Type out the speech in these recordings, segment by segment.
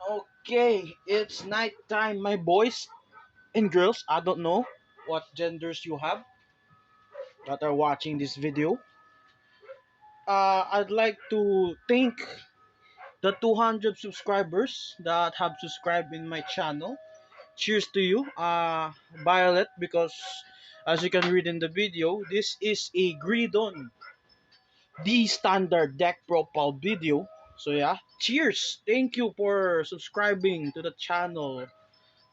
Okay, it's night time, my boys and girls. I don't know what genders you have that are watching this video. I'd like to thank the 200 subscribers that have subscribed in my channel. Cheers to you, Violet, because as you can read in the video, this is a Greedon D standard deck profile video. So yeah, cheers. Thank you for subscribing to the channel.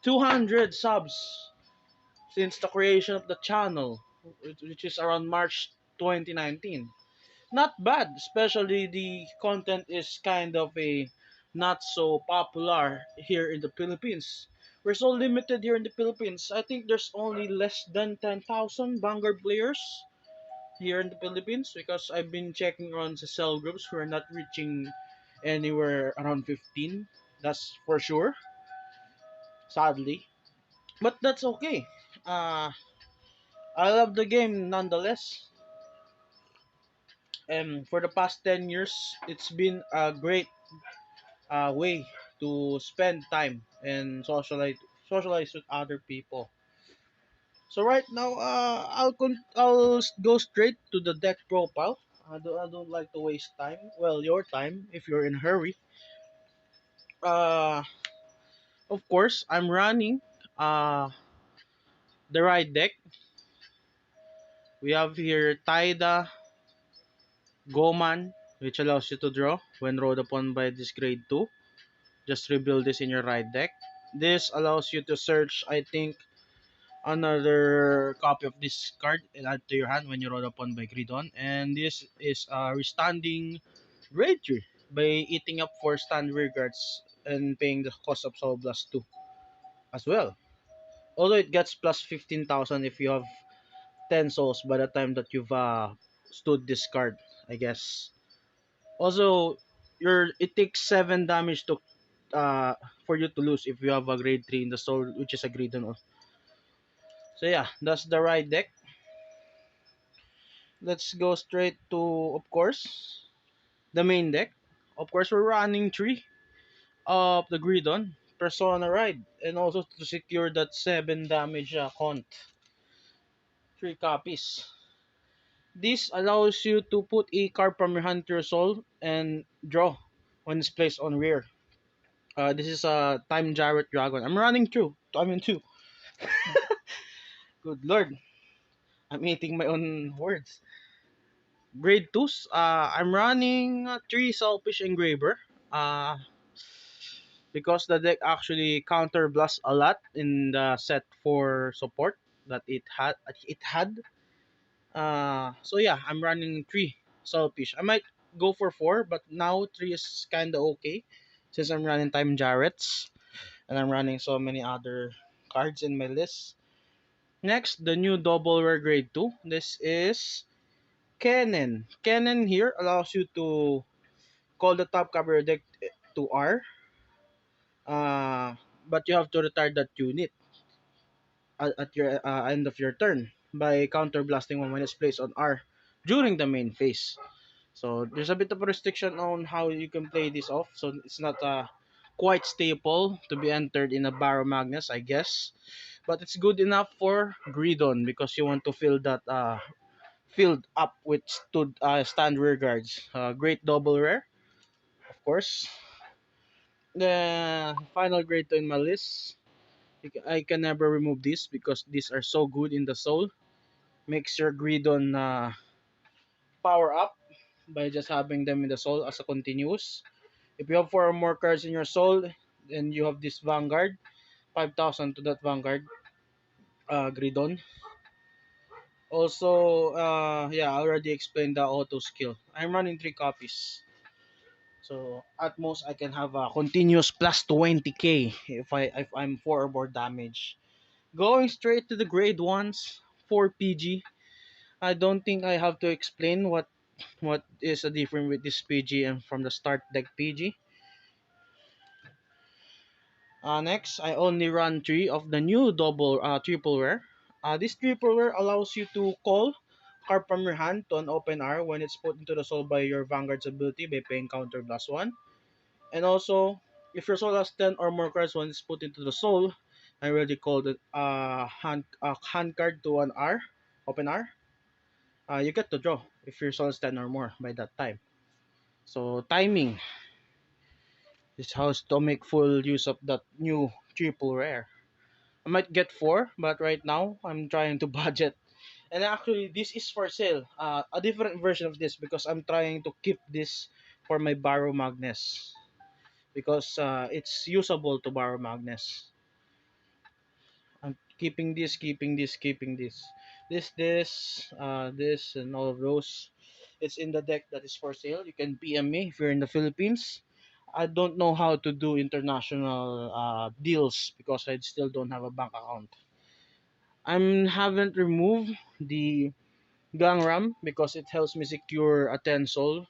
200 subs since the creation of the channel, which is around March 2019. Not bad, especially the content is kind of a not so popular here in the Philippines. We're so limited here in the Philippines. I think there's only less than 10,000 Vanguard players here in the Philippines because I've been checking around the cell groups. We're not reaching anywhere around 15. That's for sure, sadly. But that's okay. Uh, I love the game nonetheless. And for the past 10 years, it's been a great way to spend time and socialize with other people. So right now, I'll go straight to the deck profile. I don't like to waste time. Well, your time if you're in a hurry. Uh, of course, I'm running the ride deck. We have here Taida, Goman, which allows you to draw when rolled upon by this grade 2. Just rebuild this in your ride deck. This allows you to search, I think, another copy of this card and add to your hand when you roll upon by Greedon. And this is restanding grade 3 by eating up 4 stand regards and paying the cost of Soul Blast 2 as well. Although it gets plus 15,000 if you have 10 souls by the time that you've stood this card, I guess. Also, it takes 7 damage to uh for you to lose if you have a grade 3 in the soul, which is a grade on. So yeah, that's the ride deck. Let's go straight to, of course, the main deck. Of course, we're running 3 of the Greedon Persona Ride, and also to secure that 7 damage count, 3 copies. This allows you to put a card from your hand to your soul and draw when it's placed on rear. This is a Time Jarrett Dragon. I'm running through. I mean, 2. Good lord. I'm eating my own words. Grade 2s, I'm running 3 Selfish Engraver. Uh, because the deck actually counter blast a lot in the set for support that it had. So yeah, I'm running 3 Selfish. I might go for 4, but now 3 is kinda okay since I'm running Time Jarrett's and I'm running so many other cards in my list. Next, the new double rare grade 2. This is Kennen. Kennen here allows you to call the top cover deck to R, uh, but you have to retire that unit at your end of your turn by counter blasting one when it's placed on R during the main phase. So there's a bit of a restriction on how you can play this off. So it's not quite stable to be entered in a Barrow Magnus, I guess. But it's good enough for Greedon because you want to fill that filled up with stand rear guards. Great double rare, of course. The final grade 2 in my list. I can never remove this because these are so good in the soul. Makes your Greedon power up by just having them in the soul as a continuous. If you have 4 or more cards in your soul, then you have this Vanguard, 5,000 to that Vanguard Greedon. Also, yeah, I already explained the auto skill. I'm running 3 copies. So at most I can have a continuous plus 20k if I'm 4 or more damage. Going straight to the grade ones for PG. I don't think I have to explain what is the difference with this PG and from the start deck PG. Next, I only run 3 of the new triple rare. This triple rare allows you to call card from your hand to an open R when it's put into the soul by your Vanguard's ability by paying counter plus 1. And also, If your soul has 10 or more cards when it's put into the soul, I already called it hand card to an R, open R. You get to draw if your soul is 10 or more by that time. So timing is how to make full use of that new triple rare. I might get four, but right now I'm trying to budget. And actually, this is for sale. A different version of this because I'm trying to keep this for my Barrow Magnus because it's usable to Barrow Magnus. I'm keeping this, keeping this, keeping this. This, and all of those. It's in the deck that is for sale. You can PM me if you're in the Philippines. I don't know how to do international deals because I still don't have a bank account. I haven't removed the Gangram because it helps me secure a 10 soul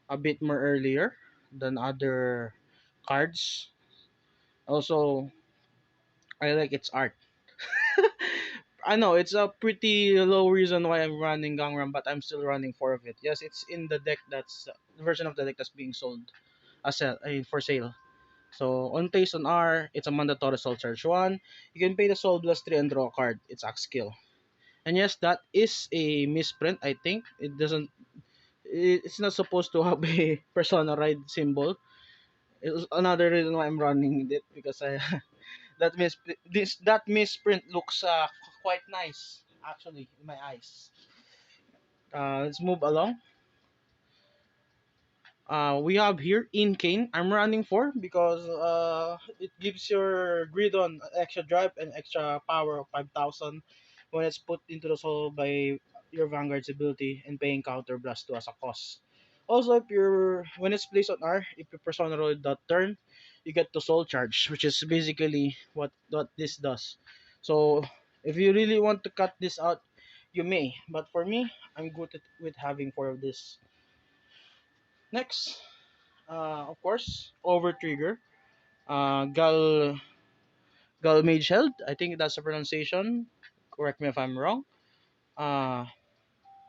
a bit more earlier than other cards. Also, I like its art. I know it's a pretty low reason why I'm running Gangram, but I'm still running four of it. Yes, it's in the deck that's the version of the deck that's being sold for sale. So on taste on R, it's a mandatory soul charge one. You can pay the soul plus three and draw a card. It's axe skill. And yes, that is a misprint. I think it doesn't. It's not supposed to have a persona ride symbol. It was another reason why I'm running it because I that misprint looks quite nice actually in my eyes. Let's move along. We have here in Kane. I'm running for because it gives your Greedon extra drive and extra power of 5,000 when it's put into the soul by your Vanguard's ability and paying counter blast 2 as a cost. Also, if you're when it's placed on R, if you persona roll that turn, you get to soul charge, which is basically what this does. So if you really want to cut this out, you may. But for me, I'm good with having four of this. Next, of course, over trigger. Gal Galmage held. I think that's the pronunciation. Correct me if I'm wrong. Uh,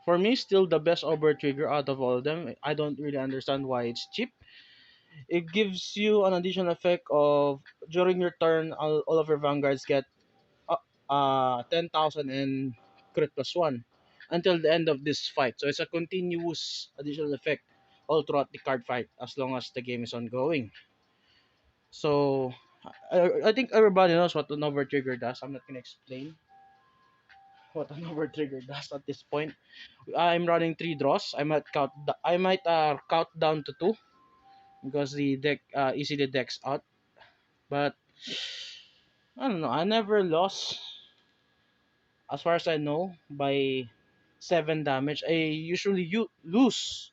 for me, still the best over trigger out of all of them. I don't really understand why it's cheap. It gives you an additional effect of during your turn, all of your vanguards get 10,000 and crit plus one until the end of this fight. So it's a continuous additional effect all throughout the card fight as long as the game is ongoing. So I think everybody knows what an over trigger does. I'm not gonna explain what an over trigger does at this point. I'm running three draws. I might count down to two because the deck easily decks out. But I don't know. I never lost as far as I know by seven damage. I usually lose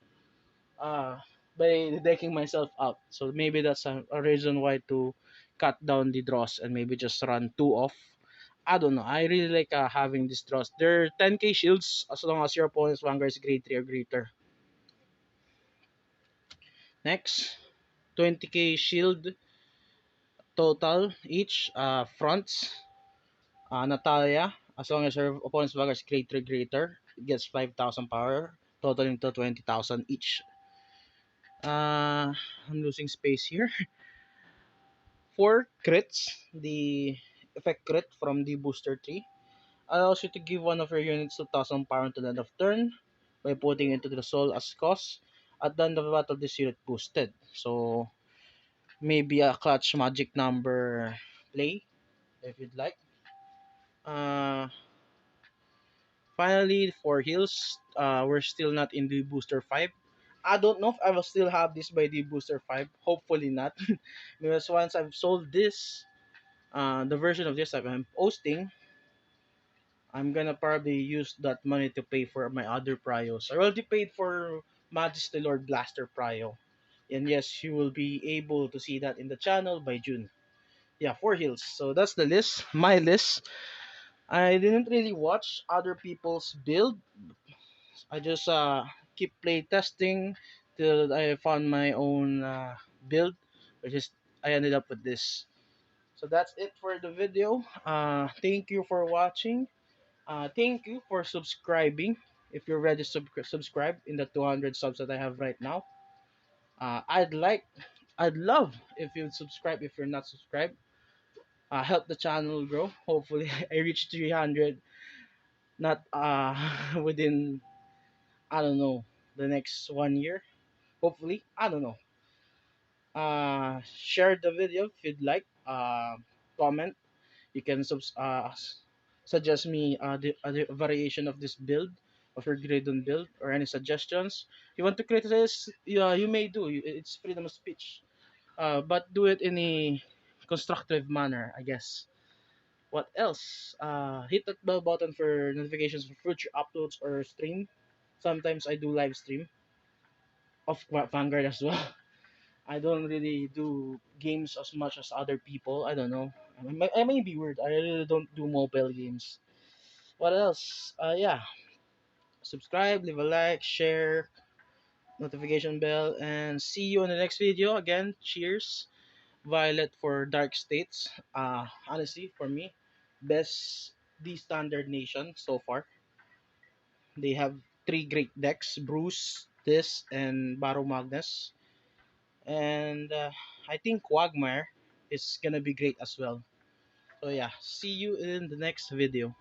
uh by decking myself out. So maybe that's a reason why to cut down the draws and maybe just run two off. I don't know. I really like having these draws. They're 10k shields as long as your opponent's Vanguard is grade 3 or greater. Next, 20k shield total each. Fronts, Natalia, as long as your opponent's Vanguard is grade 3 or greater, it gets 5,000 power, totaling to 20,000 each. I'm losing space here. Four crits, the effect crit from the booster tree allows you to give one of your units 2,000 power until the end of turn by putting into the soul as cost. At the end of the battle, this unit boosted. So maybe a clutch magic number play if you'd like. Uh, Finally, for heals, we're still not in the booster 5. I don't know if I will still have this by the booster 5. Hopefully not. Because once I've sold this, the version of this I'm posting, I'm gonna probably use that money to pay for my other prios. I already paid for Majesty Lord Blaster prio. And yes, you will be able to see that in the channel by June. Yeah, 4 heals. So that's the list, my list. I didn't really watch other people's build. I just keep play testing till I found my own build, which is I ended up with this. So that's it for the video. Thank you for watching. Thank you for subscribing. If you're ready to subscribe in the 200 subs that I have right now, I'd like I'd love if you'd subscribe if you're not subscribed. Help the channel grow. Hopefully, I reach 300. Not within, I don't know, the next 1 year. Hopefully, I don't know. Share the video if you'd like. Comment. You can suggest me the variation of this build, of your Greedon build, or any suggestions. You want to criticize, yeah, you may do. It's freedom of speech. But do it in a constructive manner, I guess. What else? Hit that bell button for notifications for future uploads or stream. Sometimes I do live stream of Vanguard as well. I don't really do games as much as other people. I don't know. I may be weird. I really don't do mobile games. What else? Yeah. Subscribe, leave a like, share, notification bell, and see you in the next video. Again, cheers. Violet for Dark States. Honestly, for me, best D standard nation so far. They have three great decks: Bruce, this, and Baro Magnus. And I think Quagmire is gonna be great as well. So yeah, see you in the next video.